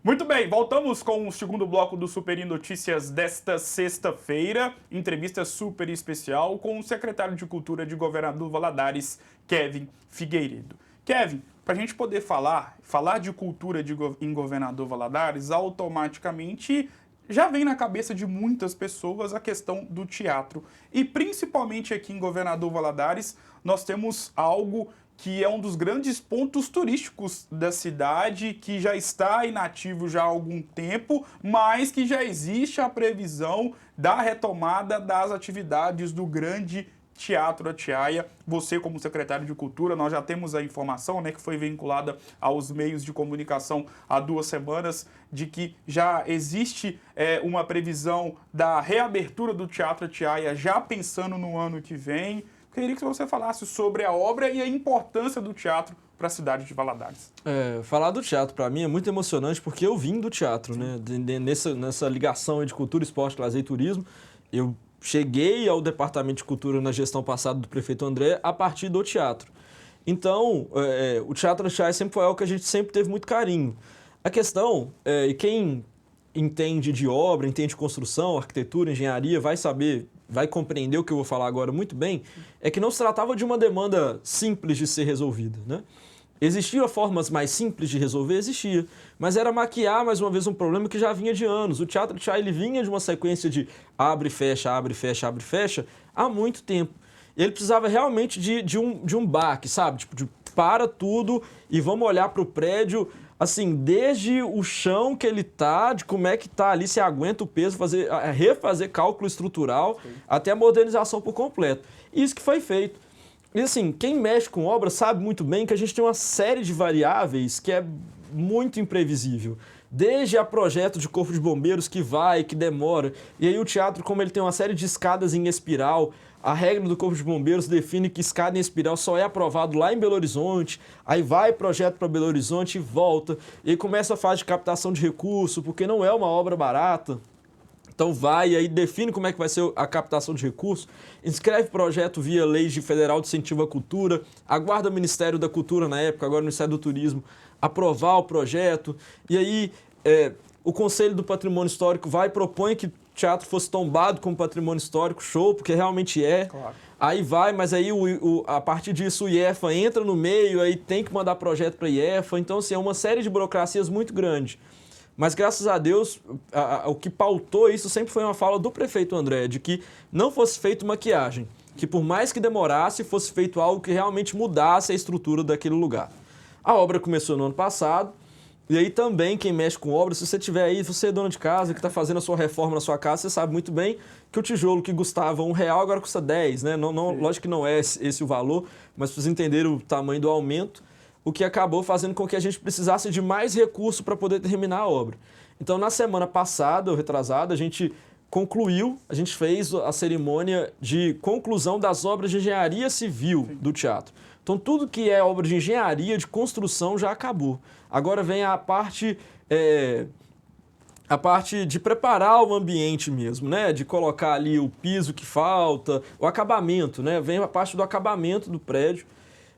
Muito bem, voltamos com o segundo bloco do Super em Notícias desta sexta-feira. Entrevista super especial com o secretário de Cultura de Governador Valadares, Kevin Figueiredo. Kevin, para a gente poder falar de cultura em Governador Valadares, automaticamente já vem na cabeça de muitas pessoas a questão do teatro. E principalmente aqui em Governador Valadares, nós temos algo que é um dos grandes pontos turísticos da cidade, que já está inativo já há algum tempo, mas que já existe a previsão da retomada das atividades do Grande Teatro Atiaia. Você, como secretário de Cultura, nós já temos a informação, né, que foi vinculada aos meios de comunicação há 2 semanas, de que já existe uma previsão da reabertura do Teatro Atiaia, já pensando no ano que vem. Queria que você falasse sobre a obra e a importância do teatro para a cidade de Valadares. Falar do teatro para mim é muito emocionante porque eu vim do teatro, né? Nessa ligação de cultura, esporte, lazer e turismo. Eu cheguei ao departamento de cultura na gestão passada do prefeito André a partir do teatro. Então, o Teatro Atiaia sempre foi algo que a gente sempre teve muito carinho. A questão, e quem entende de obra, entende de construção, arquitetura, engenharia, vai compreender o que eu vou falar agora muito bem, é que não se tratava de uma demanda simples de ser resolvida, né? Existiam formas mais simples de resolver? Existia. Mas era maquiar, mais uma vez, um problema que já vinha de anos. O Teatro Atiaia, ele vinha de uma sequência de abre, fecha, abre, fecha, abre, fecha, há muito tempo. E ele precisava realmente de um baque, sabe? Tipo, de para tudo e vamos olhar para o prédio, assim, desde o chão que ele tá, de como é que tá ali, se aguenta o peso, refazer cálculo estrutural, até a modernização por completo. Isso que foi feito. E assim, quem mexe com obra sabe muito bem que a gente tem uma série de variáveis que é muito imprevisível. Desde a projeto de corpo de bombeiros que vai, que demora, e aí o teatro, como ele tem uma série de escadas em espiral, a regra do Corpo de Bombeiros define que escada em espiral só é aprovado lá em Belo Horizonte, aí vai projeto para Belo Horizonte e volta, e aí começa a fase de captação de recurso, porque não é uma obra barata. Então vai e aí define como é que vai ser a captação de recursos, inscreve projeto via Lei Federal de Incentivo à Cultura, aguarda o Ministério da Cultura na época, agora o Ministério do Turismo, aprovar o projeto, e aí o Conselho do Patrimônio Histórico vai e propõe que o teatro fosse tombado como patrimônio histórico, show, porque realmente é. Claro. Aí vai, mas aí a partir disso o IEFA entra no meio, aí tem que mandar projeto para a IEFA, então assim, é uma série de burocracias muito grande. Mas graças a Deus, o que pautou isso sempre foi uma fala do prefeito André, de que não fosse feito maquiagem, que por mais que demorasse, fosse feito algo que realmente mudasse a estrutura daquele lugar. A obra começou no ano passado, e aí também quem mexe com obra, se você tiver aí, você é dona de casa, que está fazendo a sua reforma na sua casa, você sabe muito bem que o tijolo que custava R$1 agora custa 10, né? Lógico que não é esse o valor, mas para vocês entenderem o tamanho do aumento, o que acabou fazendo com que a gente precisasse de mais recurso para poder terminar a obra. Então, na semana passada, ou retrasada, a gente fez a cerimônia de conclusão das obras de engenharia civil do teatro. Então, tudo que é obra de engenharia, de construção, já acabou. Agora vem a parte de preparar o ambiente mesmo, né? De colocar ali o piso que falta, o acabamento, né? Vem a parte do acabamento do prédio.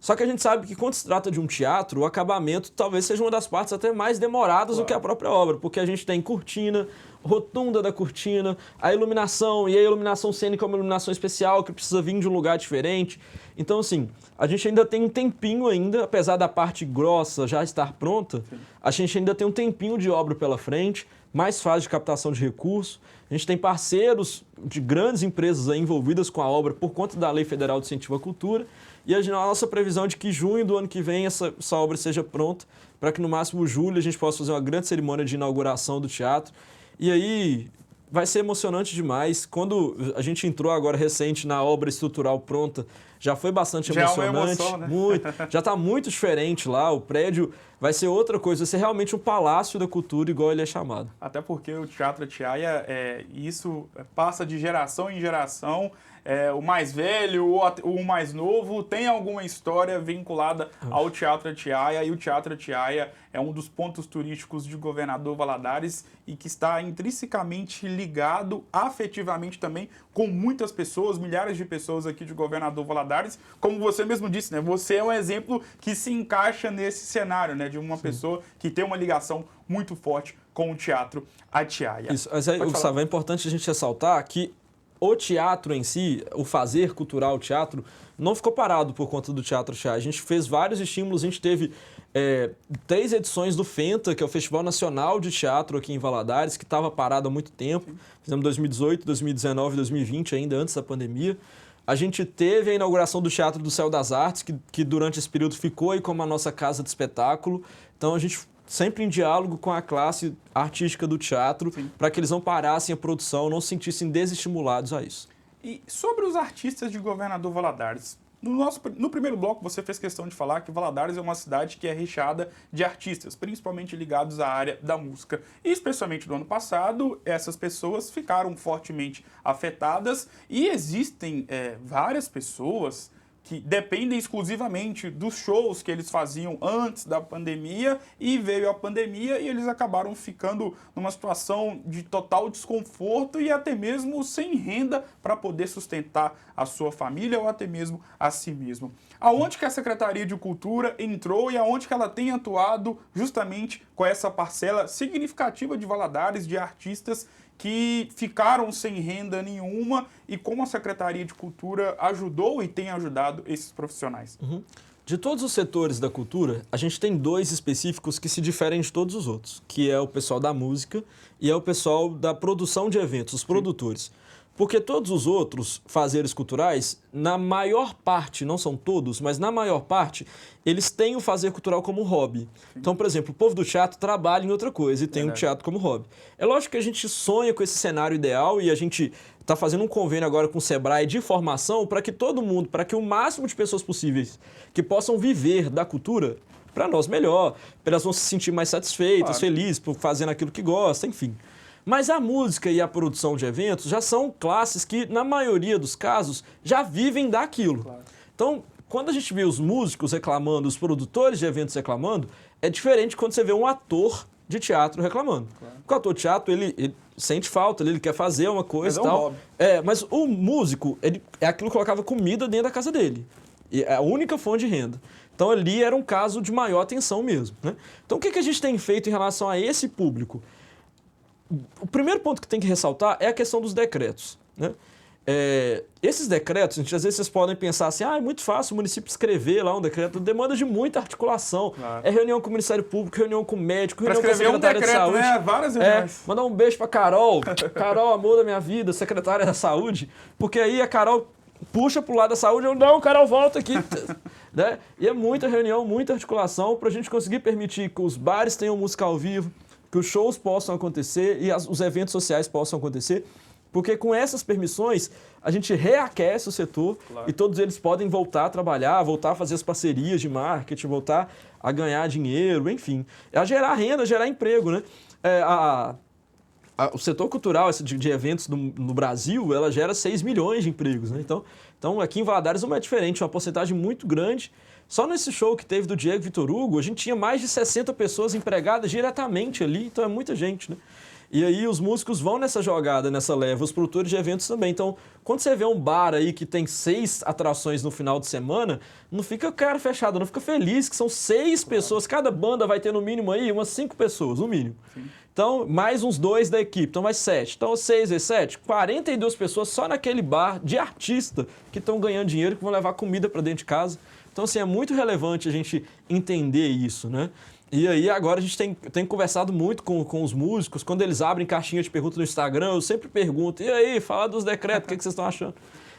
Só que a gente sabe que quando se trata de um teatro, o acabamento talvez seja uma das partes até mais demoradas do que a própria obra, porque a gente tem cortina, rotunda da cortina, a iluminação, e a iluminação cênica é uma iluminação especial que precisa vir de um lugar diferente. Então, assim, a gente ainda tem um tempinho ainda, apesar da parte grossa já estar pronta, a gente ainda tem um tempinho de obra pela frente, mais fase de captação de recursos. A gente tem parceiros de grandes empresas aí envolvidas com a obra por conta da Lei Federal de Incentivo à Cultura, e a nossa previsão é de que junho do ano que vem essa obra seja pronta, para que no máximo julho a gente possa fazer uma grande cerimônia de inauguração do teatro. E aí vai ser emocionante demais. Quando a gente entrou agora recente na obra estrutural pronta, já foi bastante emocionante. É uma emoção, né? Muito. Já está muito diferente lá, o prédio vai ser outra coisa, vai ser realmente um palácio da cultura, igual ele é chamado. Até porque o Teatro Atiaia, isso passa de geração em geração, o mais velho ou o mais novo tem alguma história vinculada ao Teatro Atiaia, e o Teatro Atiaia é um dos pontos turísticos de Governador Valadares e que está intrinsecamente ligado afetivamente também com muitas pessoas, milhares de pessoas aqui de Governador Valadares. Como você mesmo disse, né? Você é um exemplo que se encaixa nesse cenário, né? De uma pessoa que tem uma ligação muito forte com o Teatro Atiaia. Isso, mas aí, Gustavo, é importante a gente ressaltar que o teatro em si, o fazer cultural, o teatro, não ficou parado por conta do Teatro Atiaia. A gente fez vários estímulos, a gente teve 3 edições do FENTA, que é o Festival Nacional de Teatro aqui em Valadares, que estava parado há muito tempo. Fizemos 2018, 2019, 2020, ainda antes da pandemia. A gente teve a inauguração do Teatro do Céu das Artes, que durante esse período ficou aí como a nossa casa de espetáculo. Então a gente sempre em diálogo com a classe artística do teatro, para que eles não parassem a produção, não se sentissem desestimulados a isso. E sobre os artistas de Governador Valadares, no primeiro bloco você fez questão de falar que Valadares é uma cidade que é recheada de artistas, principalmente ligados à área da música. E especialmente no ano passado, essas pessoas ficaram fortemente afetadas e existem várias pessoas que dependem exclusivamente dos shows que eles faziam antes da pandemia, e veio a pandemia e eles acabaram ficando numa situação de total desconforto e até mesmo sem renda para poder sustentar a sua família ou até mesmo a si mesmo. Aonde que a Secretaria de Cultura entrou e aonde que ela tem atuado justamente com essa parcela significativa de Valadares, de artistas que ficaram sem renda nenhuma, e como a Secretaria de Cultura ajudou e tem ajudado esses profissionais? De todos os setores da cultura, a gente tem 2 específicos que se diferem de todos os outros, que é o pessoal da música e é o pessoal da produção de eventos, os produtores. Porque todos os outros fazeres culturais, na maior parte, não são todos, mas na maior parte, eles têm o fazer cultural como hobby. Então, por exemplo, o povo do teatro trabalha em outra coisa e tem o teatro como hobby. É lógico que a gente sonha com esse cenário ideal e a gente está fazendo um convênio agora com o Sebrae de formação para que todo mundo, para que o máximo de pessoas possíveis que possam viver da cultura, para nós melhor, para elas vão se sentir mais satisfeitas, felizes por fazendo aquilo que gostam, enfim. Mas a música e a produção de eventos já são classes que, na maioria dos casos, já vivem daquilo. Então, quando a gente vê os músicos reclamando, os produtores de eventos reclamando, é diferente quando você vê um ator de teatro reclamando. Porque o ator de teatro, ele sente falta, ele quer fazer uma coisa e tal. Mas o músico, é aquilo que colocava comida dentro da casa dele. E é a única fonte de renda. Então, ali era um caso de maior atenção mesmo, né? Então, o que a gente tem feito em relação a esse público? O primeiro ponto que tem que ressaltar é a questão dos decretos, né? Esses decretos, gente, às vezes vocês podem pensar assim, é muito fácil o município escrever lá um decreto, demanda de muita articulação. É reunião com o Ministério Público, reunião com o médico, reunião com a Secretaria de Saúde. Né? Várias reuniões. Mandar um beijo pra Carol. Carol, amor da minha vida, secretária da Saúde, porque aí a Carol puxa pro lado da saúde, não, Carol, volta aqui. Né? E é muita reunião, muita articulação pra gente conseguir permitir que os bares tenham música ao vivo, que os shows possam acontecer e os eventos sociais possam acontecer, porque com essas permissões a gente reaquece o setor e todos eles podem voltar a trabalhar, voltar a fazer as parcerias de marketing, voltar a ganhar dinheiro, enfim, a gerar renda, gerar emprego, né? O setor cultural de eventos no Brasil, ela gera 6 milhões de empregos, né? Então aqui em Valadares não é diferente, uma porcentagem muito grande. Só nesse show que teve do Diego Vitor Hugo, a gente tinha mais de 60 pessoas empregadas diretamente ali, então é muita gente, né? E aí os músicos vão nessa jogada, nessa leva, os produtores de eventos também. Então, quando você vê um bar aí que tem 6 atrações no final de semana, não fica cara fechado, não fica feliz, que são 6 pessoas, cada banda vai ter no mínimo aí umas 5 pessoas, no mínimo. Sim. Então, mais uns 2 da equipe, então mais 7. Então, 6 vezes 7, 42 pessoas só naquele bar de artista que estão ganhando dinheiro, que vão levar comida para dentro de casa. Então, assim, é muito relevante a gente entender isso, né? E aí, agora a gente tem conversado muito com os músicos. Quando eles abrem caixinha de perguntas no Instagram, eu sempre pergunto, e aí, fala dos decretos, o que vocês estão achando?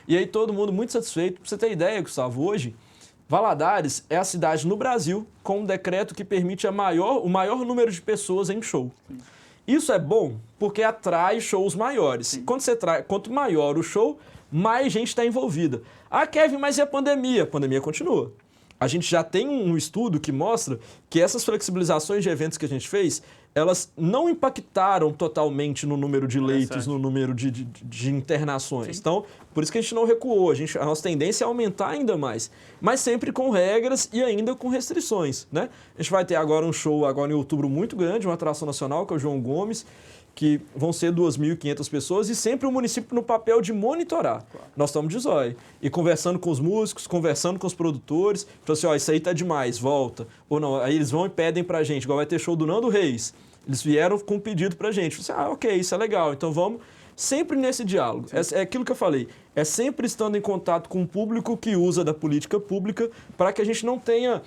E aí, todo mundo muito satisfeito. Pra você ter ideia, Gustavo, hoje, Valadares é a cidade no Brasil com um decreto que permite o maior número de pessoas em show. Isso é bom porque atrai shows maiores. Quanto maior o show, mais gente está envolvida. Ah, Kevin, mas e a pandemia? A pandemia continua. A gente já tem um estudo que mostra que essas flexibilizações de eventos que a gente fez elas não impactaram totalmente no número de leitos, no número de internações. Sim. Então, por isso que a gente não recuou. A nossa tendência é aumentar ainda mais. Mas sempre com regras e ainda com restrições, né? A gente vai ter agora um show agora em outubro muito grande, uma atração nacional, que é o João Gomes, que vão ser 2.500 pessoas e sempre o município no papel de monitorar. Claro. Nós estamos de zóio. E conversando com os músicos, conversando com os produtores, falando assim, ó, isso aí tá demais, volta. Ou não, aí eles vão e pedem pra gente, igual vai ter show do Nando Reis. Eles vieram com um pedido pra gente. Falei assim, ok, isso é legal, então vamos sempre nesse diálogo. É aquilo que eu falei, é sempre estando em contato com o público que usa da política pública para que a gente não tenha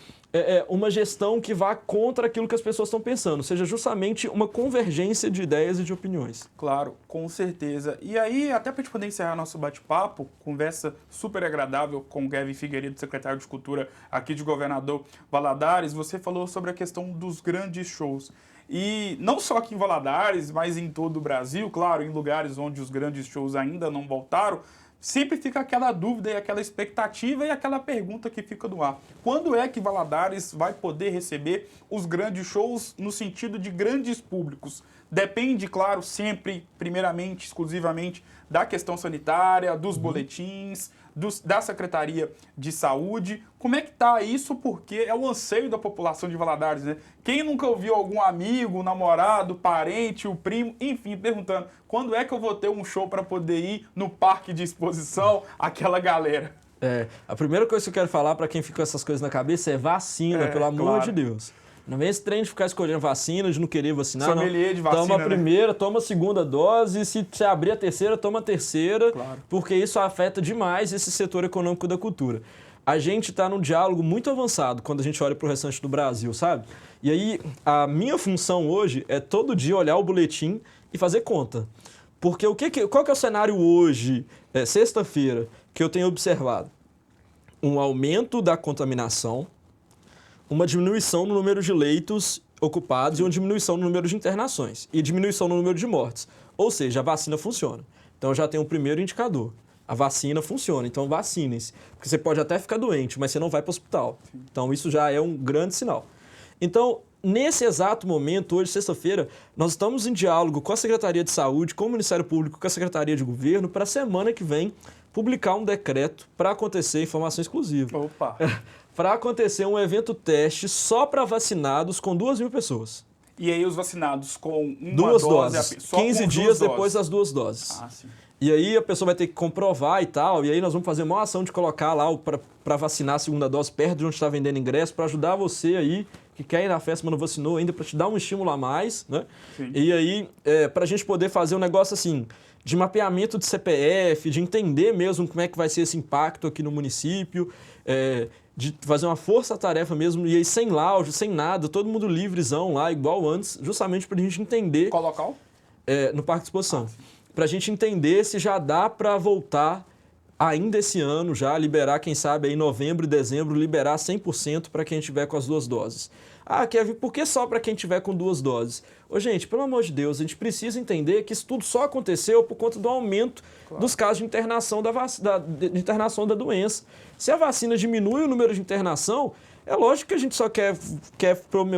uma gestão que vá contra aquilo que as pessoas estão pensando, seja justamente uma convergência de ideias e de opiniões. Claro, com certeza. E aí, até para a gente poder encerrar nosso bate-papo, conversa super agradável com o Kevin Figueiredo, secretário de Cultura aqui de Governador Valadares, você falou sobre a questão dos grandes shows. E não só aqui em Valadares, mas em todo o Brasil, claro, em lugares onde os grandes shows ainda não voltaram, sempre fica aquela dúvida e aquela expectativa e aquela pergunta que fica no ar. Quando é que Valadares vai poder receber os grandes shows no sentido de grandes públicos? Depende, claro, sempre, primeiramente, exclusivamente, da questão sanitária, dos boletins, da Secretaria de Saúde. Como é que tá isso? Porque é o anseio da população de Valadares, né? Quem nunca ouviu algum amigo, namorado, parente, o primo, enfim, perguntando quando é que eu vou ter um show para poder ir no parque de exposição, aquela galera? A primeira coisa que eu quero falar para quem fica com essas coisas na cabeça é vacina, pelo amor de Deus. Não vem esse trem de ficar escolhendo vacina, de não querer vacinar, sommelier de vacina, toma a primeira, toma a segunda dose, se você abrir a terceira, toma a terceira, porque isso afeta demais esse setor econômico da cultura. A gente está num diálogo muito avançado quando a gente olha para o restante do Brasil, sabe? E aí, a minha função hoje é todo dia olhar o boletim e fazer conta. Porque qual que é o cenário hoje, sexta-feira, que eu tenho observado? Um aumento da contaminação, uma diminuição no número de leitos ocupados e uma diminuição no número de internações e diminuição no número de mortes. Ou seja, a vacina funciona. Então já tem um primeiro indicador. A vacina funciona, então vacinem-se. Porque você pode até ficar doente, mas você não vai para o hospital. Então isso já é um grande sinal. Então, nesse exato momento, hoje, sexta-feira, nós estamos em diálogo com a Secretaria de Saúde, com o Ministério Público, com a Secretaria de Governo, para a semana que vem publicar um decreto para acontecer informação exclusiva. Opa! Para acontecer um evento teste só para vacinados com 2.000 pessoas. E aí os vacinados com duas doses, só 15 dias depois das 2 doses. Ah, sim. E aí a pessoa vai ter que comprovar e tal, e aí nós vamos fazer uma ação de colocar lá para vacinar a segunda dose perto de onde está vendendo ingresso, para ajudar você aí que quer ir na festa, mas não vacinou ainda, para te dar um estímulo a mais, né? Sim. E aí, para a gente poder fazer um negócio assim, de mapeamento de CPF, de entender mesmo como é que vai ser esse impacto aqui no município, de fazer uma força-tarefa mesmo, e aí sem laudo, sem nada, todo mundo livrezão lá, igual antes, justamente para a gente entender... Qual local? No Parque de Exposição. Para a gente entender se já dá para voltar ainda esse ano, já liberar, quem sabe, aí em novembro e dezembro, liberar 100% para quem tiver com as 2 doses. Ah, Kevin, por que só para quem tiver com 2 doses? Ô, gente, pelo amor de Deus, a gente precisa entender que isso tudo só aconteceu por conta do aumento dos casos de internação de internação da doença. Se a vacina diminui o número de internação, é lógico que a gente só quer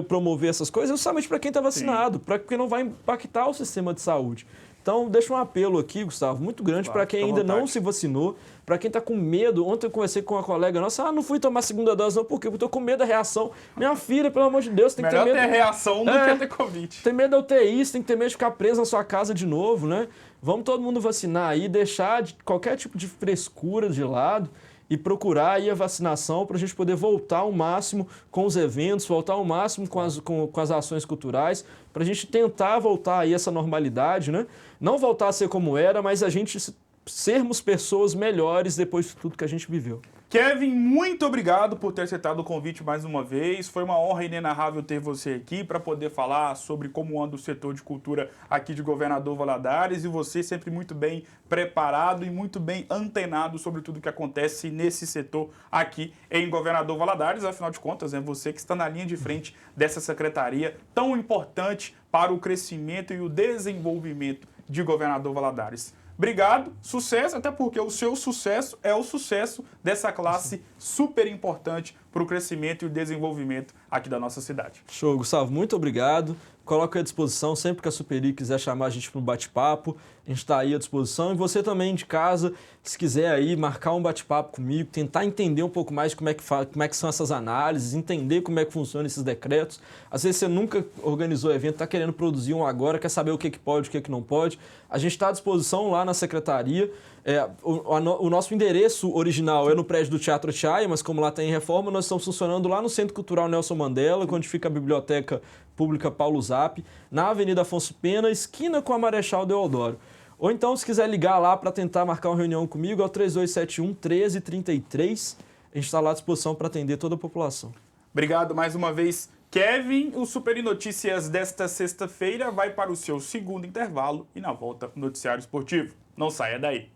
promover essas coisas justamente para quem está vacinado, porque não vai impactar o sistema de saúde. Então, deixa um apelo aqui, Gustavo, muito grande para quem ainda não se vacinou, para quem está com medo. Ontem eu conversei com uma colega nossa, não fui tomar a segunda dose não, por quê? Porque eu estou com medo da reação. Minha filha, pelo amor de Deus, tem que ter medo... Melhor ter reação do que ter Covid. Tem medo da UTI, você tem que ter medo de ficar preso na sua casa de novo, né? Vamos todo mundo vacinar aí, deixar qualquer tipo de frescura de lado e procurar aí a vacinação para a gente poder voltar ao máximo com os eventos, voltar ao máximo com as ações culturais, para a gente tentar voltar aí essa normalidade, né? Não voltar a ser como era, mas a gente sermos pessoas melhores depois de tudo que a gente viveu. Kevin, muito obrigado por ter aceitado o convite mais uma vez. Foi uma honra inenarrável ter você aqui para poder falar sobre como anda o setor de cultura aqui de Governador Valadares, e você sempre muito bem preparado e muito bem antenado sobre tudo que acontece nesse setor aqui em Governador Valadares. Afinal de contas, é você que está na linha de frente dessa secretaria tão importante para o crescimento e o desenvolvimento de Governador Valadares. Obrigado, sucesso, até porque o seu sucesso é o sucesso dessa classe super importante para para o crescimento e o desenvolvimento aqui da nossa cidade. Show, Gustavo, muito obrigado. Coloco à disposição sempre que a Superi quiser chamar a gente para um bate-papo, a gente está aí à disposição. E você também de casa, se quiser aí marcar um bate-papo comigo, tentar entender um pouco mais como é que são essas análises, entender como é que funcionam esses decretos. Às vezes você nunca organizou evento, está querendo produzir um agora, quer saber o que pode, o que não pode. A gente está à disposição lá na secretaria. O nosso endereço original é no prédio do Teatro Atiaia, mas como lá tem reforma, nós estamos funcionando lá no Centro Cultural Nelson Mandela, onde fica a Biblioteca Pública Paulo Zap, na Avenida Afonso Pena, esquina com a Marechal Deodoro. Ou então, se quiser ligar lá para tentar marcar uma reunião comigo, é o 3271-1333. A gente está lá à disposição para atender toda a população. Obrigado mais uma vez, Kevin. O Superi Notícias desta sexta-feira vai para o seu segundo intervalo e na volta, noticiário esportivo. Não saia daí.